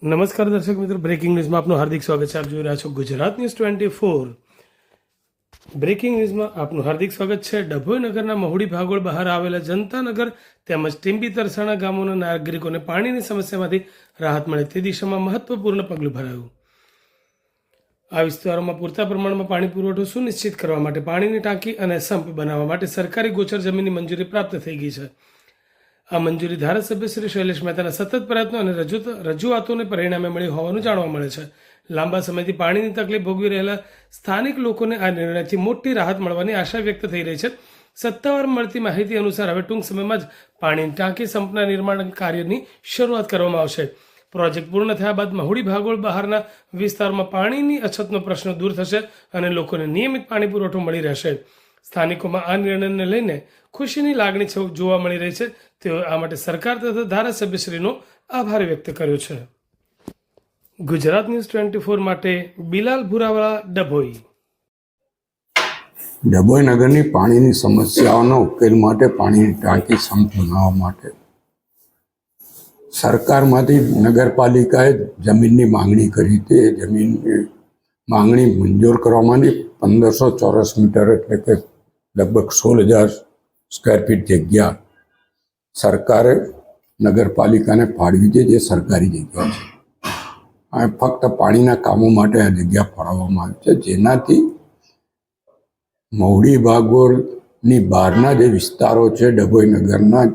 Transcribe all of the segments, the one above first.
નમસ્કાર દર્શક મિત્રો, બ્રેકિંગ ન્યૂઝમાં આપનું હાર્દિક સ્વાગત છે. આપ જોઈ રહ્યા છો ગુજરાત ન્યૂઝ 24. બ્રેકિંગ ન્યૂઝમાં આપનું હાર્દિક સ્વાગત છે. ડભોઈ નગરના મહુડી ભાગોળ બહાર આવેલા જનતાનગર તેમજ ટીંબી તરસાણા ગામોના નાગરિકોને પાણીની સમસ્યામાંથી રાહત મળે તે દિશામાં મહત્વપૂર્ણ પગલું ભરાયું. આ વિસ્તારોમાં પૂરતા પ્રમાણમાં પાણી પુરવઠો સુનિશ્ચિત કરવા માટે પાણીની ટાંકી અને સંપ બનાવવા માટે સરકારી ગોચર જમીનની મંજૂરી પ્રાપ્ત થઈ ગઈ છે. આ મંજૂરી ધારાસભ્ય શ્રી શૈલેષ મહેતાના સતત પ્રયત્નો અને રજૂઆતોને પરિણામે મળી હોવાનું જાણવા મળે છે. લાંબા સમયથી પાણીની તકલીફ ભોગવી રહેલા સ્થાનિક લોકોને આ નિર્ણયથી મોટી રાહત મળવાની આશા વ્યક્ત થઈ રહી છે. સત્તાવાર મળતી માહિતી અનુસાર હવે ટૂંક સમયમાં જ પાણીની ટાંકી સંપના નિર્માણ કાર્યની શરૂઆત કરવામાં આવશે. પ્રોજેક્ટ પૂર્ણ થયા બાદ મહુડી ભાગોળ બહારના વિસ્તારમાં પાણીની અછતનો પ્રશ્ન દૂર થશે અને લોકોને નિયમિત પાણી પુરવઠો મળી રહેશે. સ્થાનિકોમાં આ નિર્ણયને લઈને ખુશીની લાગણી જોવા મળી રહી છે. તેઓએ આ માટે સરકાર તથા ધારાસભ્યશ્રીનો આભાર વ્યક્ત કર્યો છે. ગુજરાત ન્યૂઝ 24 માટે બિલાલ ભુરાવાળા, ડભોઈ. ડભોઈ નગરની પાણીની સમસ્યાઓનો ઉકેલ માટે પાણીની ટાંકી સંપ બનાવવા માટે સરકારમાંથી નગરપાલિકાએ જમીનની માંગણી કરી હતી. એ જમીનની માંગણી મંજૂર કરવામાંની 1500 ચોરસ મીટર એટલે કે લગભગ 16,000 સ્ક્વેર ફીટ જગ્યા સરકારે નગરપાલિકાને ફાળવી છે, જે સરકારી જગ્યા છે. આ ફક્ત પાણીના કામો માટે આ જગ્યા ફાળવવામાં આવી છે, જેનાથી મહુડી ભાગોળની બહારના જે વિસ્તારો છે, ડભોઈ નગરના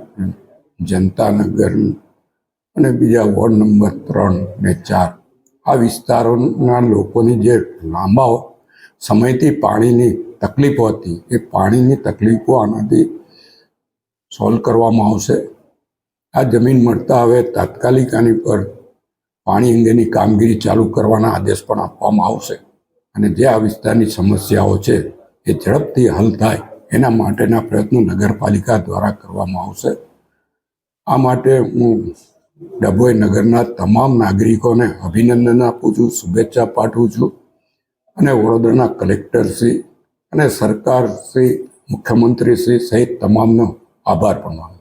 જનતાનગર અને બીજા વોર્ડ નંબર 3 અને 4, આ વિસ્તારોના લોકોની જે લાંબા સમયથી પાણીની તકલીફો હતી, એ પાણીની તકલીફો આનાથી સોલ્વ કરવામાં આવશે. આ જમીન મળતા હવે તાત્કાલિક આની પર પાણી અંગેની કામગીરી ચાલુ કરવાના આદેશ પણ આપવામાં આવશે અને જે આ વિસ્તારની સમસ્યાઓ છે એ ઝડપથી હલ થાય એના માટેના પ્રયત્નો નગરપાલિકા દ્વારા કરવામાં આવશે. આ માટે હું ડભોઈ નગરના તમામ નાગરિકોને અભિનંદન આપું છું, શુભેચ્છા પાઠવું છું અને વડોદરાના કલેક્ટરશ્રી અને સરકારશ્રી, મુખ્યમંત્રીશ્રી સહિત તમામનો આભાર પણ માનું છું.